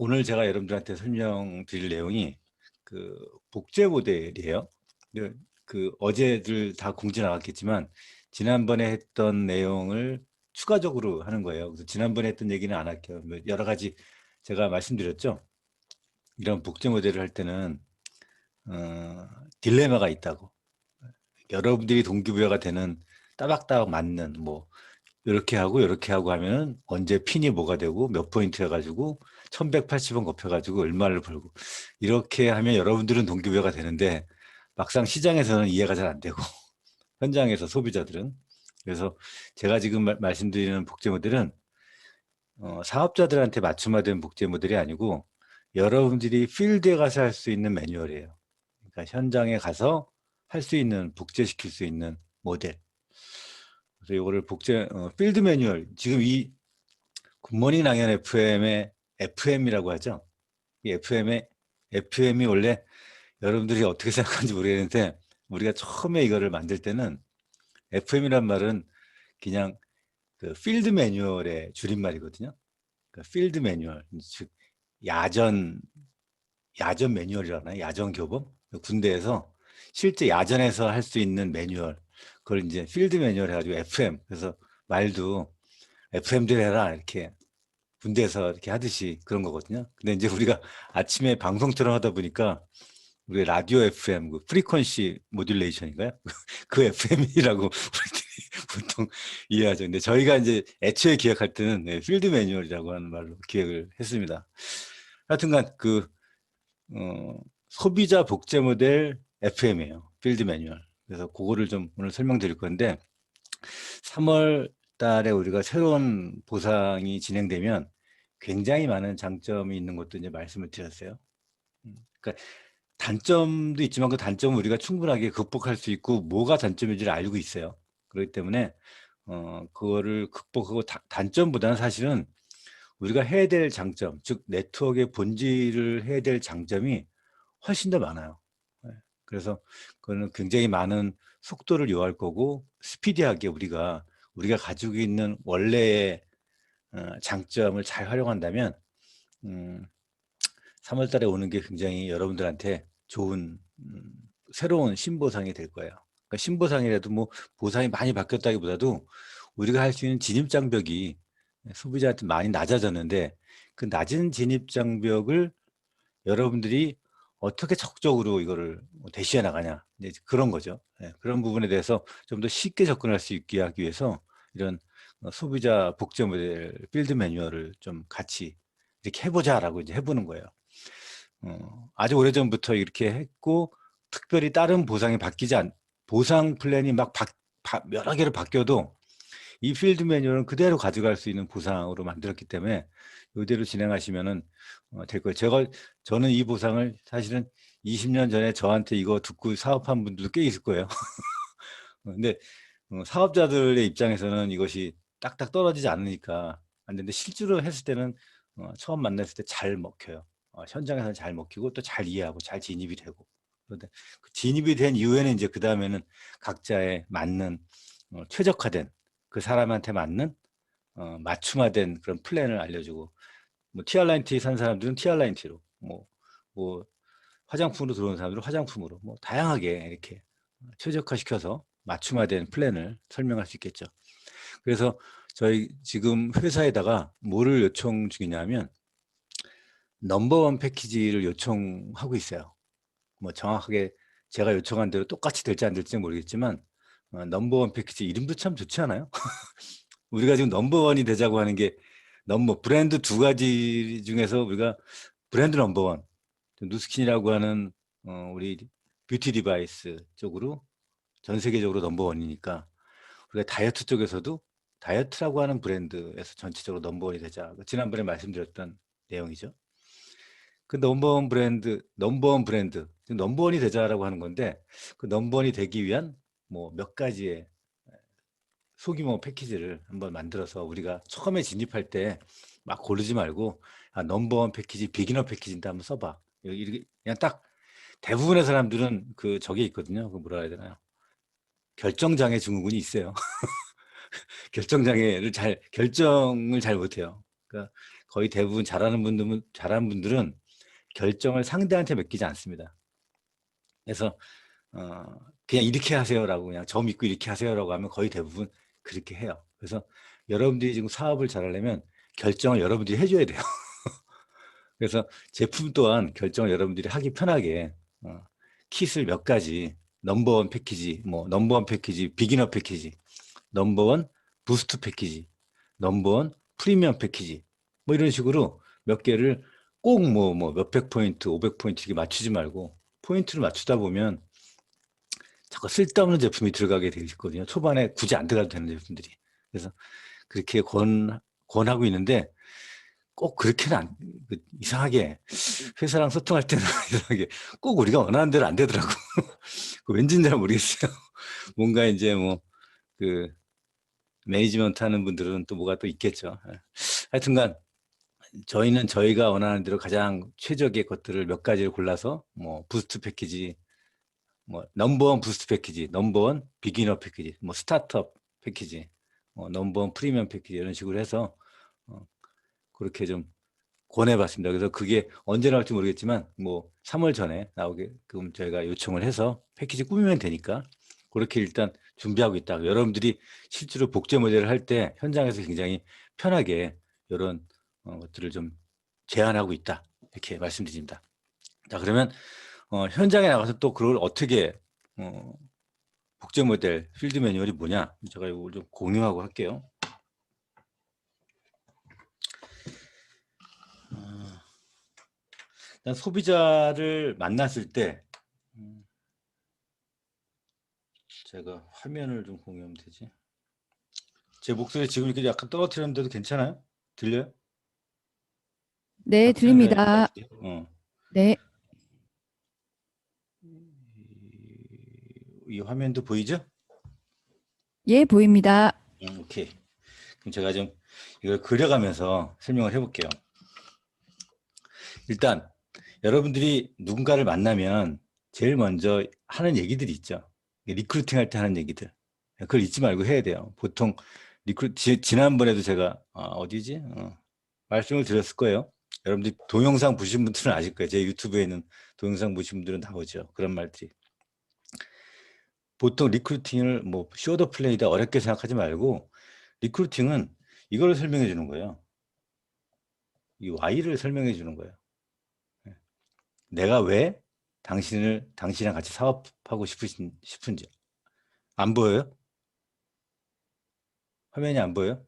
오늘 제가 여러분들한테 설명드릴 내용이 그 복제 모델이에요. 그 어제들 다 공지 나갔겠지만 지난번에 했던 내용을 추가적으로 하는 거예요. 그래서 지난번에 했던 얘기는 안 할게요. 뭐 여러 가지 제가 말씀드렸죠. 이런 복제 모델을 할 때는 딜레마가 있다고. 여러분들이 동기부여가 되는 따박따박 맞는 뭐 이렇게 하고 하면은 언제 핀이 뭐가 되고 몇 포인트 해가지고 1180원 곱해가지고 얼마를 벌고 이렇게 하면 여러분들은 동기부여가 되는데 막상 시장에서는 이해가 잘 안 되고 현장에서 소비자들은. 그래서 제가 지금 말씀드리는 복제 모델은 사업자들한테 맞춤화된 복제 모델이 아니고 여러분들이 필드에 가서 할 수 있는 매뉴얼이에요. 그러니까 현장에 가서 할 수 있는, 복제시킬 수 있는 모델. 그래서 이거를 필드 매뉴얼, 지금 이 굿모닝 낭연 FM의 FM이라고 하죠. 이 FM이 원래 여러분들이 어떻게 생각하는지 모르겠는데 우리가 처음에 이거를 만들 때는 FM이란 말은 그냥 그 필드 매뉴얼의 줄임말이거든요. 그 필드 매뉴얼, 즉 야전 매뉴얼이라나요? 야전 교범? 군대에서 실제 야전에서 할 수 있는 매뉴얼, 그걸 이제 필드 매뉴얼 해가지고 FM. 그래서 말도 FM들 해라 이렇게 군대에서 이렇게 하듯이 그런 거거든요. 근데 이제 우리가 아침에 방송처럼 하다 보니까 우리 라디오 FM, 그 프리퀀시 모듈레이션인가요? 그 FM이라고 우리들이 보통 이해하죠. 근데 저희가 이제 애초에 기획할 때는 필드 매뉴얼이라고 하는 말로 기획을 했습니다. 하여튼간 소비자 복제 모델 FM이에요. 필드 매뉴얼. 그래서 그거를 좀 오늘 설명드릴 건데 3월 달에 우리가 새로운 보상이 진행되면 굉장히 많은 장점이 있는 것도 이제 말씀을 드렸어요. 그러니까 단점도 있지만 그 단점은 우리가 충분하게 극복할 수 있고 뭐가 단점인지를 알고 있어요. 그렇기 때문에 그거를 극복하고 단점보다는 사실은 우리가 해야 될 장점, 즉 네트워크의 본질을 해야 될 장점이 훨씬 더 많아요. 네. 그래서 그거는 굉장히 많은 속도를 요할 거고 스피디하게 우리가 가지고 있는 원래의 장점을 잘 활용한다면 3월 달에 오는 게 굉장히 여러분들한테 좋은 새로운 신보상이 될 거예요. 그러니까 신보상이라도 뭐 보상이 많이 바뀌었다기보다도 우리가 할 수 있는 진입 장벽이 소비자한테 많이 낮아졌는데 그 낮은 진입 장벽을 여러분들이 어떻게 적극적으로 이거를 대시해 나가냐, 이제 그런 거죠. 예, 그런 부분에 대해서 좀 더 쉽게 접근할 수 있게 하기 위해서 이런 소비자 복제 모델 빌드 매뉴얼을 좀 같이 이렇게 해보자라고 이제 해보는 거예요. 아주 오래전부터 이렇게 했고 특별히 다른 보상이 보상 플랜이 막 여러 개로 바뀌어도 이 필드 매뉴얼은 그대로 가져갈 수 있는 보상으로 만들었기 때문에 이대로 진행하시면은 될 거예요. 저는 이 보상을 사실은 20년 전에 저한테 이거 듣고 사업한 분들도 꽤 있을 거예요. 근데 사업자들의 입장에서는 이것이 딱딱 떨어지지 않으니까 안 되는데 실제로 했을 때는 처음 만났을 때 잘 먹혀요. 현장에서는 잘 먹히고 또 잘 이해하고 잘 진입이 되고. 그런데 그 진입이 된 이후에는 이제 그 다음에는 각자의 맞는 최적화된 그 사람한테 맞는 맞춤화된 그런 플랜을 알려주고, 뭐 TR라인 티 산 사람들은 TR라인 티로, 뭐 화장품으로 들어온 사람들은 화장품으로, 뭐 다양하게 이렇게 최적화시켜서 맞춤화된 플랜을 설명할 수 있겠죠. 그래서 저희 지금 회사에다가 뭐를 요청 중이냐면 넘버원 패키지를 요청하고 있어요. 뭐 정확하게 제가 요청한 대로 똑같이 될지 안 될지 모르겠지만 넘버원 패키지 이름도 참 좋지 않아요? 우리가 지금 넘버원이 되자고 하는 게 브랜드 두 가지 중에서 우리가 브랜드 넘버원, 누스킨이라고 하는 우리 뷰티 디바이스 쪽으로 전 세계적으로 넘버원이니까 우리가 다이어트 쪽에서도 다이어트라고 하는 브랜드에서 전체적으로 넘버원이 되자. 지난번에 말씀드렸던 내용이죠. 그 넘버원 브랜드, 넘버원이 되자라고 하는 건데 그 넘버원이 되기 위한 뭐 몇 가지의 소규모 패키지를 한번 만들어서 우리가 처음에 진입할 때 막 고르지 말고 넘버원 패키지, 비기너 패키지인데 한번 써봐. 이렇게 그냥 딱 대부분의 사람들은 그 저게 있거든요. 그 뭐라 해야 되나요? 결정장애 증후군이 있어요. 결정을 잘 못해요. 그러니까 거의 대부분 잘하는 분들은 결정을 상대한테 맡기지 않습니다. 그래서 그냥 이렇게 하세요라고, 그냥 저 믿고 이렇게 하세요라고 하면 거의 대부분 그렇게 해요. 그래서 여러분들이 지금 사업을 잘하려면 결정을 여러분들이 해줘야 돼요. 그래서 제품 또한 결정을 여러분들이 하기 편하게 킷을 몇 가지, 넘버원 패키지, 뭐 넘버원 패키지, 비기너 패키지, 넘버원 부스트 패키지, 넘버원 프리미엄 패키지, 뭐 이런 식으로 몇 개를 꼭 뭐 몇백 포인트, 500포인트 이렇게 맞추지 말고 포인트를 맞추다 보면 자꾸 쓸데없는 제품이 들어가게 되어 있거든요. 초반에 굳이 안 들어가도 되는 제품들이. 그래서 그렇게 권하고 있는데 꼭 그렇게는 이상하게 회사랑 소통할 때는 이상하게 꼭 우리가 원하는 대로 안 되더라고. 왠지는 잘 모르겠어요. 뭔가 이제 뭐 그 매니지먼트 하는 분들은 또 뭐가 또 있겠죠. 하여튼간 저희는 저희가 원하는 대로 가장 최적의 것들을 몇 가지를 골라서 뭐 부스트 패키지, 뭐 넘버원 부스트 패키지, 넘버원 비기너 패키지, 뭐 스타트업 패키지, 넘버원 프리미엄 패키지 이런 식으로 해서 그렇게 좀 권해봤습니다. 그래서 그게 언제 나올지 모르겠지만 뭐 3월 전에 나오게끔 저희가 요청을 해서 패키지 꾸미면 되니까 그렇게 일단 준비하고 있다. 여러분들이 실제로 복제 모델을 할 때 현장에서 굉장히 편하게 이런 것들을 좀 제안하고 있다. 이렇게 말씀드립니다. 자, 그러면 현장에 나가서 또 그걸 어떻게 복제 모델 필드 매뉴얼이 뭐냐? 제가 이걸 좀 공유하고 할게요. 일단 소비자를 만났을 때 제가 화면을 좀 공유하면 되지. 제 목소리 지금 이렇게 약간 떨어뜨렸는데도 괜찮아요? 들려요? 네, 들립니다. 네. 이 화면도 보이죠? 예, 보입니다. 오케이. 그럼 제가 좀 이걸 그려가면서 설명을 해볼게요. 일단 여러분들이 누군가를 만나면 제일 먼저 하는 얘기들이 있죠. 리크루팅 할 때 하는 얘기들. 그걸 잊지 말고 해야 돼요. 보통 지난번에도 제가 어디지? 말씀을 드렸을 거예요. 여러분들이 동영상 보신 분들은 아실 거예요. 제 유튜브에 있는 동영상 보신 분들은 나오죠. 그런 말들이. 보통 리크루팅을 뭐 쇼더 플레이다 어렵게 생각하지 말고 리크루팅은 이걸 설명해 주는 거예요. 이 Y를 설명해 주는 거예요. 내가 왜 당신이랑 같이 사업하고 싶은지. 안 보여요? 화면이 안 보여요?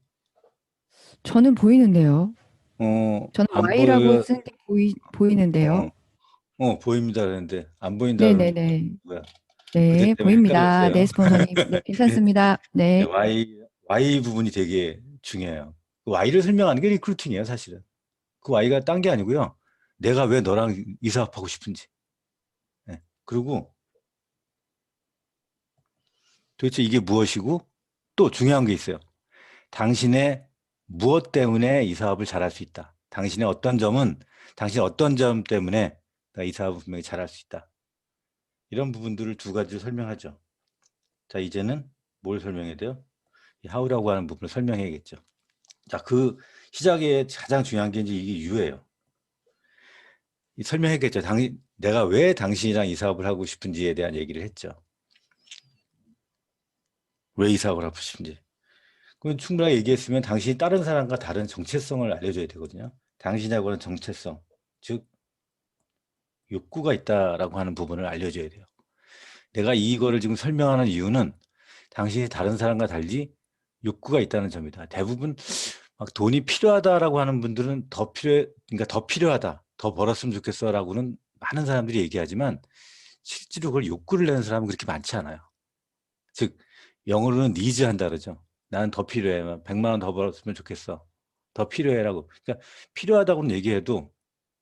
저는 보이는데요. 저는 안 Y라고 보여. 쓴 게 보이는데요. 보입니다. 그랬는데 안 보인다 그러면 네네네. 뭐야? 그때 네, 때문에 보입니다. 헷갈렸어요. 네, 스폰서님. 네, 괜찮습니다. 네. Y 부분이 되게 중요해요. 그 Y를 설명하는 게 리크루팅이에요, 사실은. 그 Y가 딴 게 아니고요. 내가 왜 너랑 이 사업하고 싶은지. 네. 그리고 도대체 이게 무엇이고 또 중요한 게 있어요. 당신의 무엇 때문에 이 사업을 잘할 수 있다. 당신의 어떤 점 때문에 이 사업을 분명히 잘할 수 있다. 이런 부분들을 두 가지를 설명하죠. 자, 이제는 뭘 설명해야 돼요? 이 how라고 하는 부분을 설명해야겠죠. 자, 그 시작에 가장 중요한 게 이제 이게 U예요. 설명했겠죠. 내가 왜 당신이랑 이 사업을 하고 싶은지에 대한 얘기를 했죠. 왜 이 사업을 하고 싶은지. 그건 충분하게 얘기했으면 당신이 다른 사람과 다른 정체성을 알려줘야 되거든요. 당신하고 하는 정체성, 즉 욕구가 있다라고 하는 부분을 알려줘야 돼요. 내가 이거를 지금 설명하는 이유는 당신이 다른 사람과 달리 욕구가 있다는 점이다. 대부분 막 돈이 필요하다라고 하는 분들은 그러니까 더 필요하다, 더 벌었으면 좋겠어라고는 많은 사람들이 얘기하지만 실제로 그걸 욕구를 내는 사람은 그렇게 많지 않아요. 즉 영어로는 니즈 한다 그러죠. 나는 더 필요해. 100만 원 더 벌었으면 좋겠어. 더 필요해라고. 그러니까 필요하다고는 얘기해도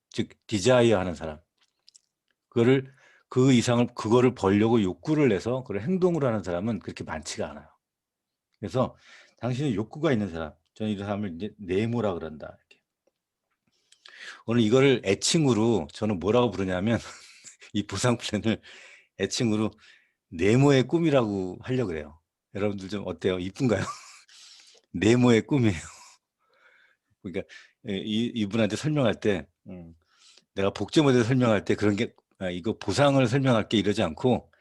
즉 디자이어 하는 사람. 그거를 벌려고 욕구를 내서 그걸 행동으로 하는 사람은 그렇게 많지가 않아요. 그래서 당신은 욕구가 있는 사람, 저는 이런 사람을 이제 네모라 그런다. 이렇게. 오늘 이거를 애칭으로 저는 뭐라고 부르냐면 이 보상 플랜을 애칭으로 네모의 꿈이라고 하려고 그래요. 여러분들 좀 어때요? 이쁜가요? 네모의 꿈이에요. 그러니까 이분한테 설명할 때 내가 복제 모델 설명할 때 그런 게 이거 보상을 설명할게 이러지 않고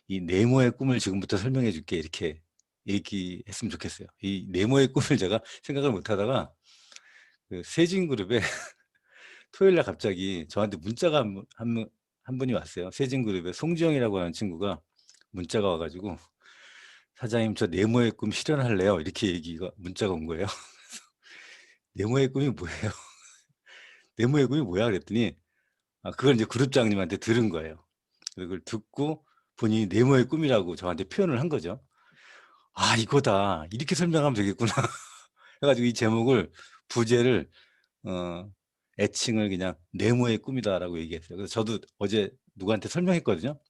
이 네모의 꿈을 지금부터 설명해 줄게 이렇게 얘기했으면 좋겠어요. 이 네모의 꿈을 제가 생각을 못 하다가 그 세진그룹에 토요일 날 갑자기 저한테 문자가 한 분이 왔어요. 세진그룹에 송지영이라고 하는 친구가 문자가 와가지고 사장님 저 네모의 꿈 실현할래요 이렇게 문자가 온 거예요. 네모의 꿈이 뭐예요? 네모의 꿈이 뭐야 그랬더니 그걸 이제 그룹장님한테 들은 거예요. 그걸 듣고 본인이 네모의 꿈이라고 저한테 표현을 한 거죠. 아 이거다 이렇게 설명하면 되겠구나 해가지고 이 제목을 부제를 애칭을 그냥 네모의 꿈이다라고 얘기했어요. 그래서 저도 어제 누구한테 설명했거든요.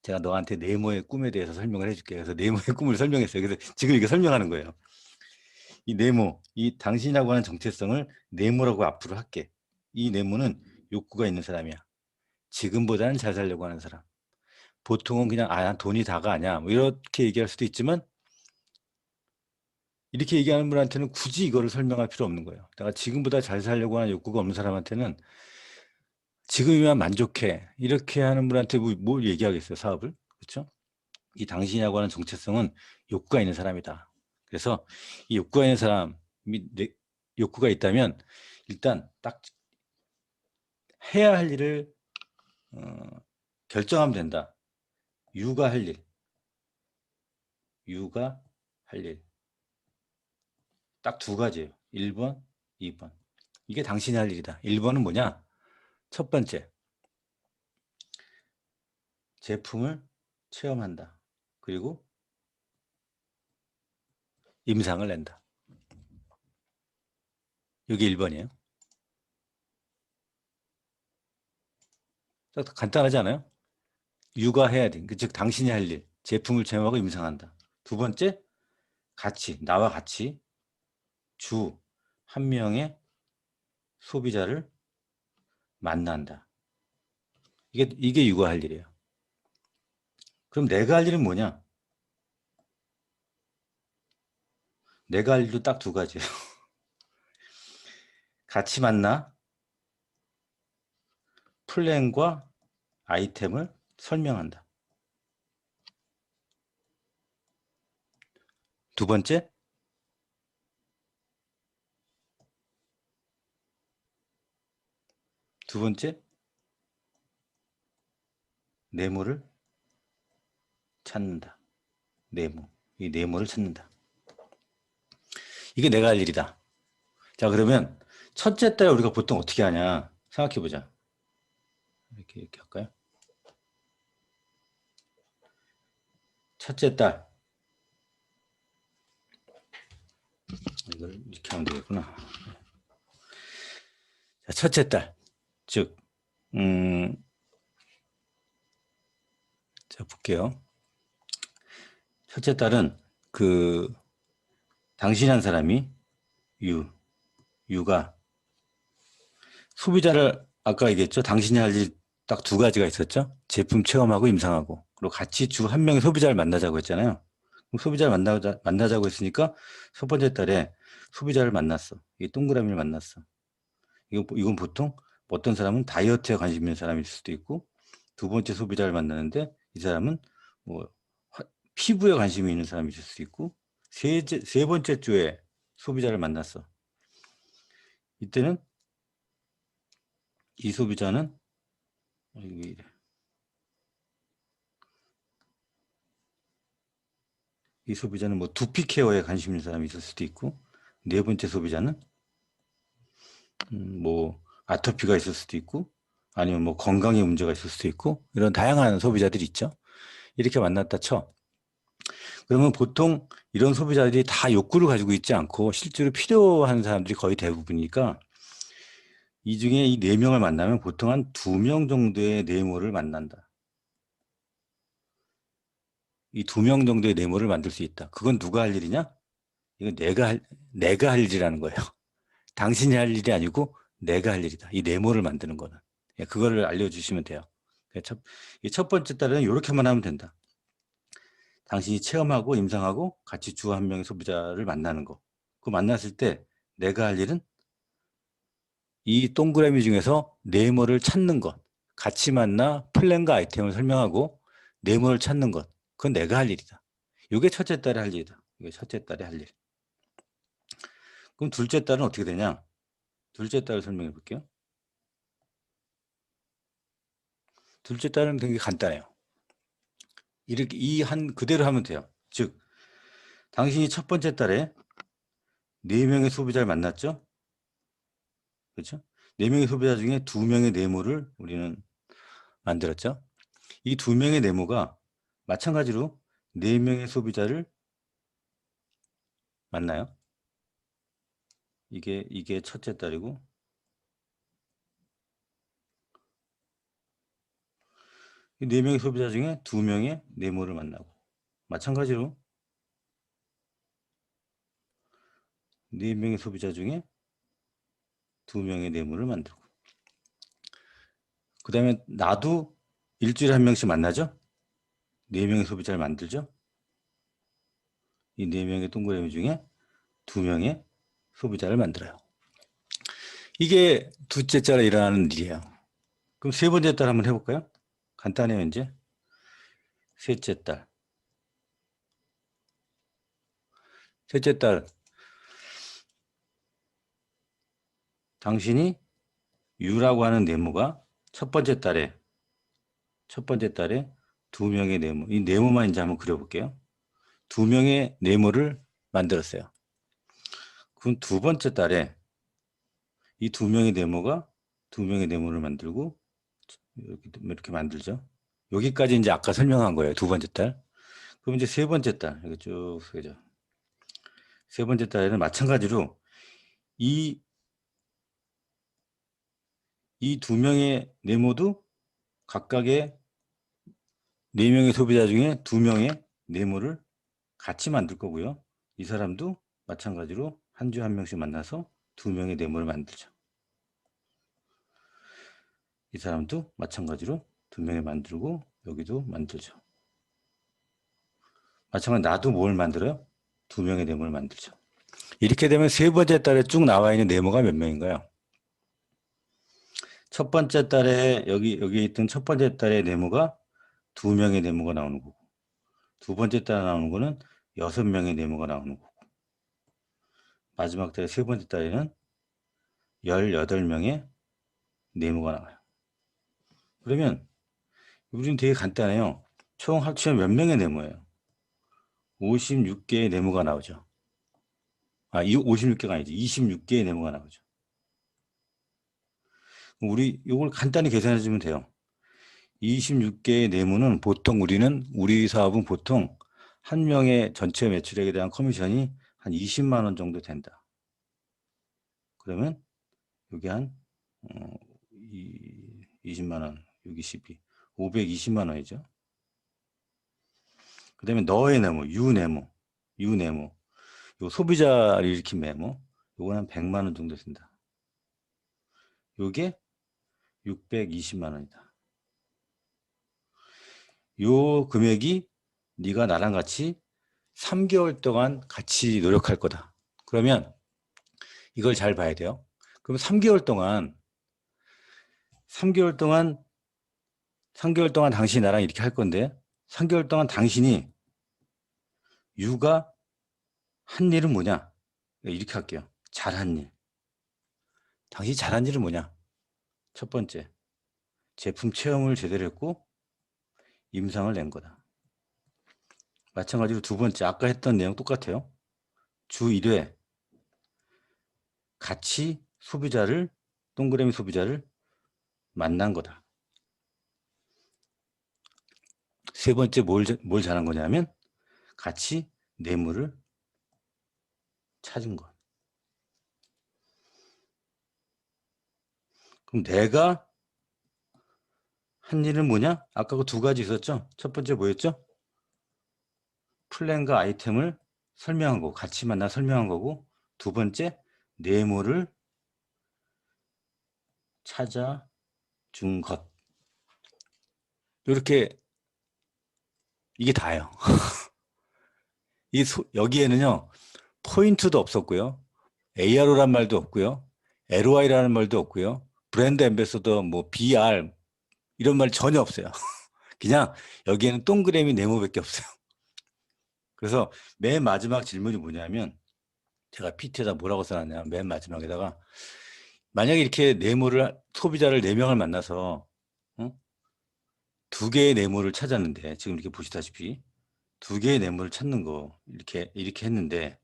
제가 너한테 네모의 꿈에 대해서 설명을 해줄게. 그래서 네모의 꿈을 설명했어요. 그래서 지금 이게 설명하는 거예요. 이 네모, 이 당신이라고 하는 정체성을 네모라고 앞으로 할게. 이 네모는 욕구가 있는 사람이야. 지금보다는 잘 살려고 하는 사람. 보통은 그냥 난 돈이 다가 아니야. 뭐 이렇게 얘기할 수도 있지만 이렇게 얘기하는 분한테는 굳이 이거를 설명할 필요 없는 거예요. 내가 지금보다 잘 살려고 하는 욕구가 없는 사람한테는 지금이면 만족해. 이렇게 하는 분한테 뭘 얘기하겠어요, 사업을. 그렇죠? 이 당신이라고 하는 정체성은 욕구가 있는 사람이다. 그래서 이 욕구가 있는 사람이 욕구가 있다면 일단 딱 해야 할 일을 결정하면 된다. 육아할 일. 육아할 일. 딱 두 가지예요. 1번, 2번. 이게 당신이 할 일이다. 1번은 뭐냐? 첫 번째, 제품을 체험한다. 그리고 임상을 낸다. 이게 1번이에요. 간단하지 않아요? 육아해야 돼. 즉 당신이 할 일, 제품을 체험하고 임상한다. 두 번째, 나와 같이 주 한 명의 소비자를 만난다. 이게 육아할 일이에요. 그럼 내가 할 일은 뭐냐? 내가 할 일도 딱 두 가지예요. 같이 만나 플랜과 아이템을 설명한다. 두 번째, 네모를 찾는다. 이 네모를 찾는다. 이게 내가 할 일이다. 자, 그러면 첫째 딸 우리가 보통 어떻게 하냐? 생각해 보자. 이렇게 할까요? 첫째 딸. 이걸 이렇게 하면 되겠구나. 자, 첫째 딸. 즉, 자, 볼게요. 첫째 딸은 당신이란 사람이 유가 소비자를 아까 얘기했죠. 당신이 할 일 딱 두 가지가 있었죠. 제품 체험하고 임상하고. 그리고 같이 주 한 명의 소비자를 만나자고 했잖아요. 그럼 소비자를 만나자고 했으니까 첫 번째 달에 소비자를 만났어. 이 동그라미를 만났어. 이건 보통 어떤 사람은 다이어트에 관심 있는 사람일 수도 있고 두 번째 소비자를 만나는데 이 사람은 뭐 피부에 관심이 있는 사람일 수도 있고 세 번째 주에 소비자를 만났어. 이때는 이 소비자는 이 소비자는 뭐 두피 케어에 관심 있는 사람이 있을 수도 있고 네 번째 소비자는 뭐 아토피가 있을 수도 있고 아니면 뭐 건강에 문제가 있을 수도 있고 이런 다양한 소비자들이 있죠. 이렇게 만났다 쳐. 그러면 보통 이런 소비자들이 다 욕구를 가지고 있지 않고 실제로 필요한 사람들이 거의 대부분이니까 이 중에 이 네 명을 만나면 보통 한 2명 정도의 네모를 만난다. 이 2명 정도의 네모를 만들 수 있다. 그건 누가 할 일이냐? 이건 내가 할 일이라는 거예요. 당신이 할 일이 아니고 내가 할 일이다. 이 네모를 만드는 거는. 예, 그거를 알려주시면 돼요. 첫 번째 달에는 이렇게만 하면 된다. 당신이 체험하고 임상하고 같이 주 한 명의 소비자를 만나는 거. 그 만났을 때 내가 할 일은 이 동그라미 중에서 네모를 찾는 것, 같이 만나 플랜과 아이템을 설명하고 네모를 찾는 것, 그건 내가 할 일이다. 이게 첫째 딸이 할 일이다. 이게 첫째 딸이 할 일. 그럼 둘째 딸은 어떻게 되냐? 둘째 딸을 설명해 볼게요. 둘째 딸은 되게 간단해요. 이렇게 그대로 하면 돼요. 즉, 당신이 첫 번째 달에 4명의 소비자를 만났죠? 그렇죠? 4명의 소비자 중에 2명의 네모를 우리는 만들었죠? 이 2명의 네모가 마찬가지로 4명의 소비자를 만나요. 이게 첫째 달이고, 이 4명의 소비자 중에 2명의 네모를 만나고, 마찬가지로 4명의 소비자 중에 2명의 네모를 만들고, 그 다음에 나도 일주일에 한 명씩 만나죠? 4명의 소비자를 만들죠? 이 4명의 동그라미 중에 2명의 소비자를 만들어요. 이게 둘째 달에 일어나는 일이에요. 그럼 세 번째 달 한번 해볼까요? 간단해요, 이제. 셋째 달. 셋째 달. 당신이 U라고 하는 네모가 첫 번째 달에 2명의 네모. 이 네모만 이제 한번 그려볼게요. 2명의 네모를 만들었어요. 그럼 두 번째 달에 이 2명의 네모가 2명의 네모를 만들고 이렇게 만들죠. 여기까지 이제 아까 설명한 거예요. 두 번째 달. 그럼 이제 세 번째 달. 이렇게 쭉 쓰죠. 세 번째 달에는 마찬가지로 이 2명의 네모도 각각의 4명의 소비자 중에 2명의 네모를 같이 만들 거고요. 이 사람도 마찬가지로 한 주에 한 명씩 만나서 2명의 네모를 만들죠. 이 사람도 마찬가지로 2명을 만들고 여기도 만들죠. 마찬가지로 나도 뭘 만들어요? 2명의 네모를 만들죠. 이렇게 되면 세 번째 달에 쭉 나와 있는 네모가 몇 명인가요? 첫 번째 달에 여기 있던 첫 번째 달의 네모가 2명의 네모가 나오는 거고, 두 번째 달에 나오는 거는 6명의 네모가 나오는 거고, 마지막 달에 세 번째 달에는 18명의 네모가 나와요. 그러면 우리는 되게 간단해요. 총 합치면 몇 명의 네모예요? 56개의 네모가 나오죠. 이 56개가 아니죠. 26개의 네모가 나오죠. 우리 이걸 간단히 계산해 주면 돼요. 26개의 네모는 우리 사업은 보통 한 명의 전체 매출액에 대한 커미션이 한 20만 원 정도 된다. 그러면 여기 한 20만 원, 6, 12, 520만 원이죠. 그 다음에 너의 네모, 유네모, 요 소비자를 일으킨 메모, 요건 한 100만 원 정도 된다. 요게 620만 원이다. 요 금액이 네가 나랑 같이 3개월 동안 같이 노력할 거다. 그러면 이걸 잘 봐야 돼요. 그럼 3개월 동안 3개월 동안 당신이 나랑 이렇게 할 건데 3개월 동안 당신이 유가 한 일은 뭐냐? 이렇게 할게요. 잘한 일. 당신이 잘한 일은 뭐냐? 첫 번째, 제품 체험을 제대로 했고 임상을 낸 거다. 마찬가지로 두 번째, 아까 했던 내용 똑같아요. 주 1회 같이 동그라미 소비자를 만난 거다. 세 번째, 뭘 잘한 거냐면 같이 뇌물을 찾은 것. 그럼 내가 한 일은 뭐냐? 아까 그 두 가지 있었죠? 첫 번째 뭐였죠? 플랜과 아이템을 설명한 거, 같이 만나 설명한 거고, 두 번째, 뇌물을 찾아준 것. 이렇게, 이게 다예요. 여기에는요, 포인트도 없었고요. ARO란 말도 없고요. LOI라는 말도 없고요. 브랜드 앰베서더, 뭐 BR 이런 말 전혀 없어요. 그냥 여기에는 동그라미 네모밖에 없어요. 그래서 맨 마지막 질문이 뭐냐면 제가 PT에다 뭐라고 써놨냐. 맨 마지막에다가 만약에 이렇게 소비자를 4명을 만나서 두 개의 네모를 찾았는데 지금 이렇게 보시다시피 두 개의 네모를 찾는 거 이렇게 했는데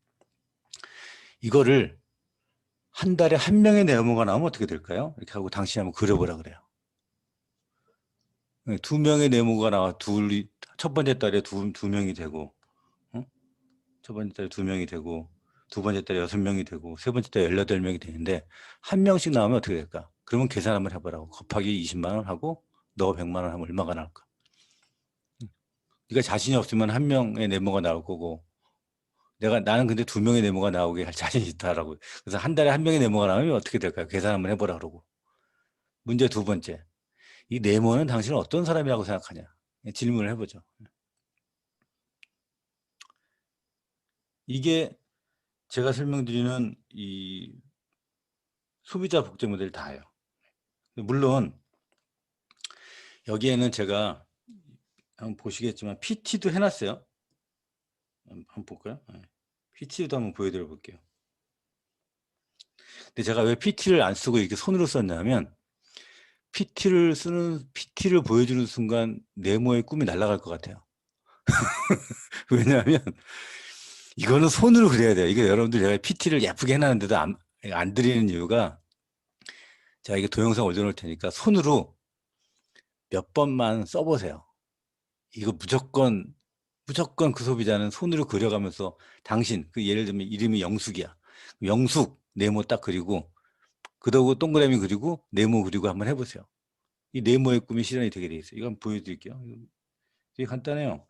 이거를 한 달에 한 명의 네모가 나오면 어떻게 될까요? 이렇게 하고 당신이 한번 그려보라 그래요. 두 명의 네모가 나와 첫 번째 달에 두 명이 되고 첫 번째 달에 2명이 되고 두 번째 달에 6명이 되고 세 번째 달에 18명이 되는데 한 명씩 나오면 어떻게 될까? 그러면 계산 한번 해보라고. 곱하기 20만 원 하고 너 100만 원 하면 얼마가 나올까? 네가 자신이 없으면 한 명의 네모가 나올 거고 나는 근데 2명의 네모가 나오게 할 자신이 있다라고. 그래서 한 달에 한 명의 네모가 나오면 어떻게 될까요? 계산 한번 해보라 그러고. 문제 두 번째. 이 네모는 당신은 어떤 사람이라고 생각하냐? 질문을 해보죠. 이게 제가 설명드리는 이 소비자 복제 모델 다예요. 물론 여기에는 제가 한번 보시겠지만 PT도 해놨어요. 한번 볼까요? PT도 한번 보여드려 볼게요. 근데 제가 왜 PT를 안 쓰고 이렇게 손으로 썼냐면 PT를 보여주는 순간 네모의 꿈이 날아갈 것 같아요. 왜냐하면 이거는 손으로 그려야 돼요. 이게 여러분들 제가 PT를 예쁘게 해놨는데도 안 드리는 이유가 제가 이게 동영상 올려놓을 테니까 손으로 몇 번만 써보세요. 이거 무조건 그 소비자는 손으로 그려가면서 당신, 예를 들면 이름이 영숙이야. 영숙 네모 딱 그리고 그러고 동그라미 그리고 네모 그리고 한번 해보세요. 이 네모의 꿈이 실현이 되게 돼 있어요. 이거 한번 보여드릴게요. 되게 간단해요.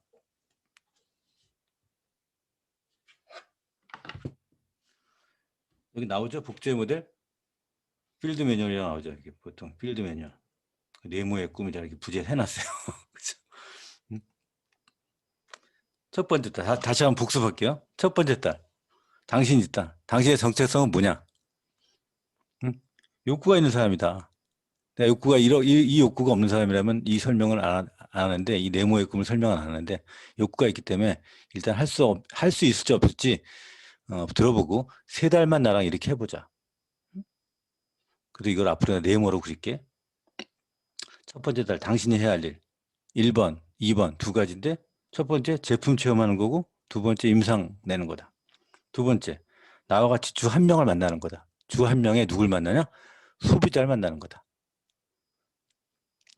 여기 나오죠? 복제 모델? 필드 매뉴얼이 나오죠. 이렇게 보통 필드 매뉴얼. 네모의 꿈이다 이렇게 부제를 해놨어요. 그죠? 첫 번째 딸, 다시 한번 복습할게요. 첫 번째 딸, 당신이 있다. 당신의 정체성은 뭐냐? 욕구가 있는 사람이다. 내가 욕구가 이 욕구가 없는 사람이라면 이 설명을 안 하는데 이 네모의 꿈을 설명을 안 하는데 욕구가 있기 때문에 일단 할 수 있을지 없을지 들어보고 3달만 나랑 이렇게 해보자. 그리고 이걸 앞으로 내가 네모로 그릴게. 첫 번째 달 당신이 해야 할 일. 1번, 2번 두 가지인데 첫 번째 제품 체험하는 거고 두 번째 임상 내는 거다. 두 번째 나와 같이 주 한 명을 만나는 거다. 주 한 명에 누굴 만나냐? 소비자를 만나는 거다.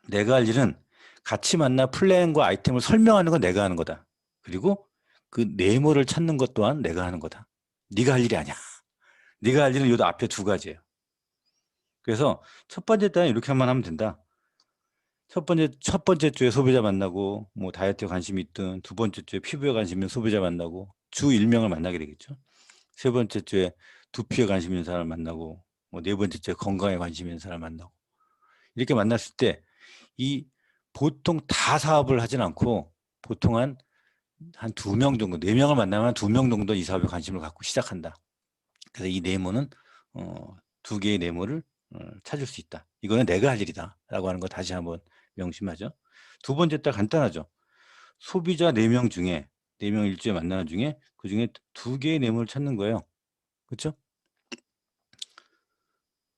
내가 할 일은 같이 만나 플랜과 아이템을 설명하는 건 내가 하는 거다. 그리고 그 네모를 찾는 것 또한 내가 하는 거다. 네가 할 일이 아니야. 네가 할 일은 요 앞에 두 가지예요. 그래서 첫 번째 때는 이렇게만 하면 된다. 첫 번째 주에 소비자 만나고 뭐 다이어트에 관심이 있든 두 번째 주에 피부에 관심 있는 소비자 만나고 주 1명을 만나게 되겠죠. 세 번째 주에 두피에 관심 있는 사람을 만나고 뭐 네 번째 주에 건강에 관심 있는 사람을 만나고 이렇게 만났을 때 이 보통 다 사업을 하진 않고 보통 한 2명 정도, 4명을 만나면 2명 정도 이 사업에 관심을 갖고 시작한다. 그래서 이 네모는 두 개의 네모를 찾을 수 있다. 이거는 내가 할 일이다. 라고 하는 거 다시 한번 명심하죠. 두 번째 딸 간단하죠. 소비자 4명 중에 4명 일주일에 만나는 중에 그 중에 두 개의 네모를 찾는 거예요. 그렇죠?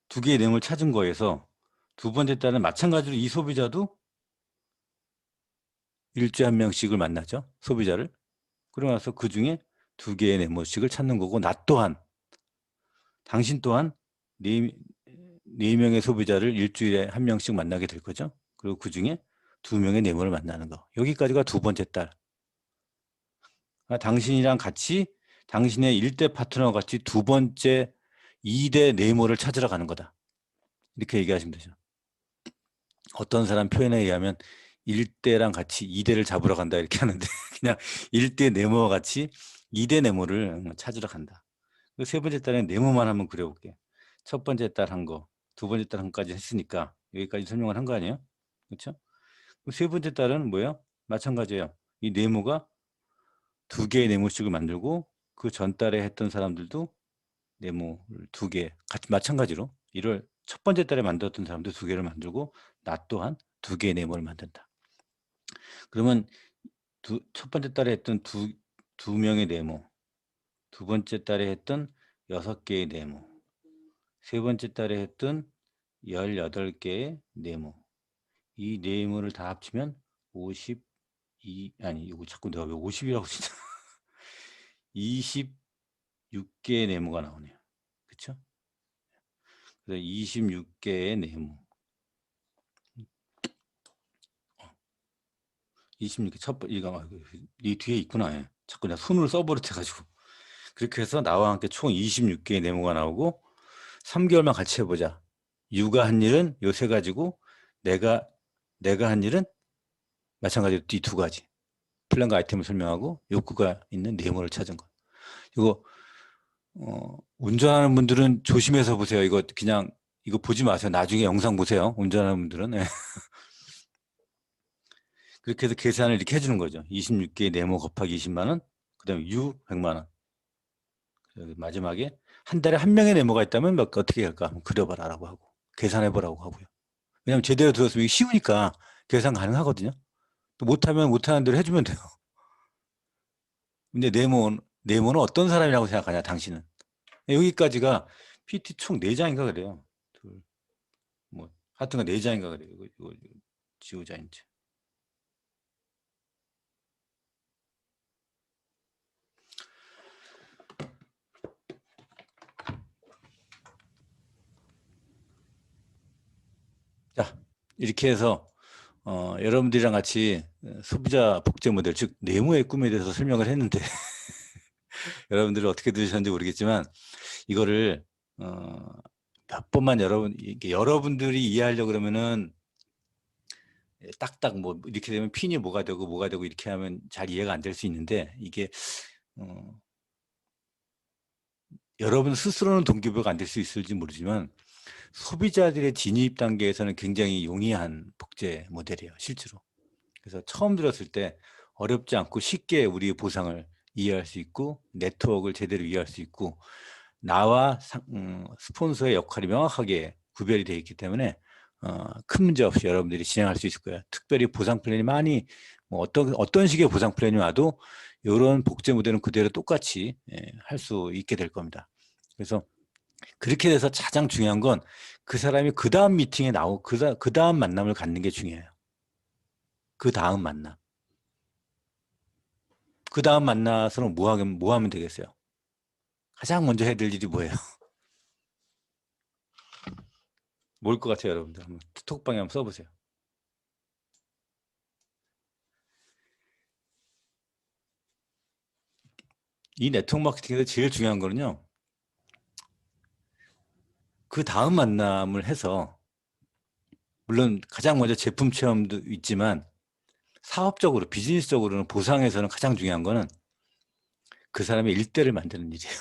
두 개의 네모를 찾은 거에서 두 번째 딸은 마찬가지로 이 소비자도 일주일에 한 명씩을 만나죠. 소비자를. 그러고 나서 그 중에 두 개의 네모씩을 찾는 거고 나 또한 당신 또한 네 명의 소비자를 일주일에 한 명씩 만나게 될 거죠. 그리고 그 중에 2명의 네모를 만나는 거. 여기까지가 두 번째 딸. 당신이랑 같이 당신의 1대 파트너와 같이 두 번째 2대 네모를 찾으러 가는 거다. 이렇게 얘기하시면 되죠. 어떤 사람 표현에 의하면 1대랑 같이 2대를 잡으러 간다 이렇게 하는데 그냥 1대 네모와 같이 2대 네모를 찾으러 간다. 세 번째 딸은 네모만 한번 그려볼게. 첫 번째 딸 한 거, 두 번째 딸 한 거까지 했으니까 여기까지 설명을 한 거 아니에요? 그렇죠? 세 번째 딸은 뭐예요? 마찬가지예요. 이 네모가 두 개의 네모씩을 만들고 그 전 달에 했던 사람들도 네모를 두 개, 같이 마찬가지로 1월 첫 번째 달에 만들었던 사람도 2개를 만들고 나 또한 2개의 네모를 만든다. 그러면 첫 번째 달에 했던 두 명의 네모, 두 번째 달에 했던 6개의 네모, 세 번째 달에 했던 18개의 네모. 이 네모를 다 합치면 52, 아니 이거 자꾸 내가 왜 50이라고 진짜 26개의 네모가 나오네요. 그쵸? 그래서 26개의 네모. 26개 이 뒤에 있구나. 예. 자꾸 내가 손으로 써버릇해가지고. 그렇게 해서 나와 함께 총 26개의 네모가 나오고 3개월만 같이 해보자. 유가 한 일은 요 3가지고 내가 한 일은 마찬가지로 이 2가지. 플랜과 아이템을 설명하고 욕구가 있는 네모를 찾은 거. 이거 운전하는 분들은 조심해서 보세요. 이거 그냥 이거 보지 마세요. 나중에 영상 보세요. 운전하는 분들은. 네. 그렇게 해서 계산을 이렇게 해주는 거죠. 26개의 네모 곱하기 20만 원, 그 다음에 유 100만 원. 마지막에 한 달에 한 명의 네모가 있다면 어떻게 할까? 한번 그려봐라라고 하고 계산해보라고 하고요. 왜냐하면 제대로 들었으면 이게 쉬우니까 계산 가능하거든요. 또 못하면 못하는 대로 해주면 돼요. 근데 네모는 어떤 사람이라고 생각하냐, 당신은? 여기까지가 PT 총 4장인가 그래요. 하여튼간 4장인가 그래요. 이거 지우자, 이제. 자, 이렇게 해서 여러분들이랑 같이 소비자 복제 모델, 즉 네모의 꿈에 대해서 설명을 했는데 여러분들이 어떻게 들으셨는지 모르겠지만 이거를 몇 번만 여러분들이 이해하려고 그러면은 딱딱 뭐 이렇게 되면 핀이 뭐가 되고 이렇게 하면 잘 이해가 안 될 수 있는데 이게 여러분 스스로는 동기부여가 안 될 수 있을지 모르지만 소비자들의 진입 단계에서는 굉장히 용이한 복제 모델이에요, 실제로. 그래서 처음 들었을 때 어렵지 않고 쉽게 우리의 보상을 이해할 수 있고 네트워크를 제대로 이해할 수 있고 나와 스폰서의 역할이 명확하게 구별이 되어 있기 때문에 큰 문제 없이 여러분들이 진행할 수 있을 거예요. 특별히 보상 플랜이 많이 뭐 어떤 식의 보상 플랜이 와도 이런 복제 모델은 그대로 똑같이 할 수 있게 될 겁니다. 그래서 그렇게 돼서 가장 중요한 건 그 사람이 그 다음 미팅에 그 다음 만남을 갖는 게 중요해요. 그 다음 만남. 그 다음 만나서는 뭐 하면 되겠어요? 가장 먼저 해야 될 일이 뭐예요? 뭘 것 같아요, 여러분들? 한번 톡방에 한번 써보세요. 이 네트워크 마케팅에서 제일 중요한 거는요, 그 다음 만남을 해서, 물론 가장 먼저 제품 체험도 있지만, 사업적으로, 비즈니스적으로는 보상에서는 가장 중요한 거는 그 사람의 일대를 만드는 일이에요.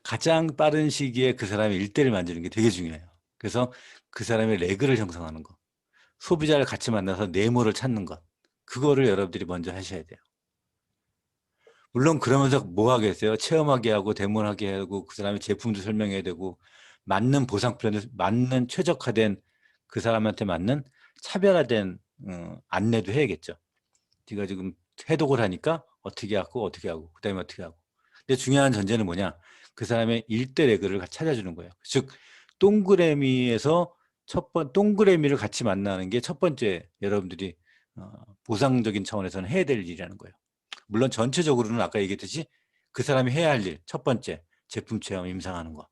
가장 빠른 시기에 그 사람의 일대를 만드는 게 되게 중요해요. 그래서 그 사람의 레그를 형성하는 거, 소비자를 같이 만나서 네모를 찾는 것, 그거를 여러분들이 먼저 하셔야 돼요. 물론 그러면서 뭐 하겠어요? 체험하게 하고 데모하게 하고 그 사람의 제품도 설명해야 되고 맞는 보상 플랜을 맞는 최적화된 그 사람한테 맞는 차별화된 안내도 해야겠죠. 네가 지금 해독을 하니까 어떻게 하고 그다음에 어떻게 하고. 근데 중요한 전제는 뭐냐? 그 사람의 일대 레그를 찾아주는 거예요. 즉 동그라미에서 동그라미를 같이 만나는 게 첫 번째 여러분들이 보상적인 차원에서는 해야 될 일이라는 거예요. 물론 전체적으로는 아까 얘기했듯이 그 사람이 해야 할 일, 첫 번째 제품 체험 임상하는 거,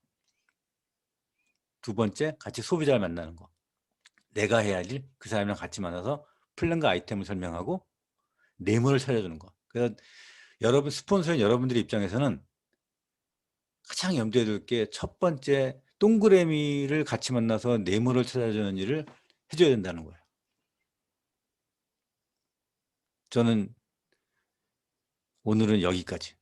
두 번째 같이 소비자를 만나는 거, 내가 해야 할 일, 그 사람이랑 같이 만나서 플랜과 아이템을 설명하고 네모를 찾아주는 거. 그래서 스폰서인 여러분들의 입장에서는 가장 염두에 둘 게 첫 번째 동그라미를 같이 만나서 네모를 찾아주는 일을 해줘야 된다는 거예요. 저는 오늘은 여기까지.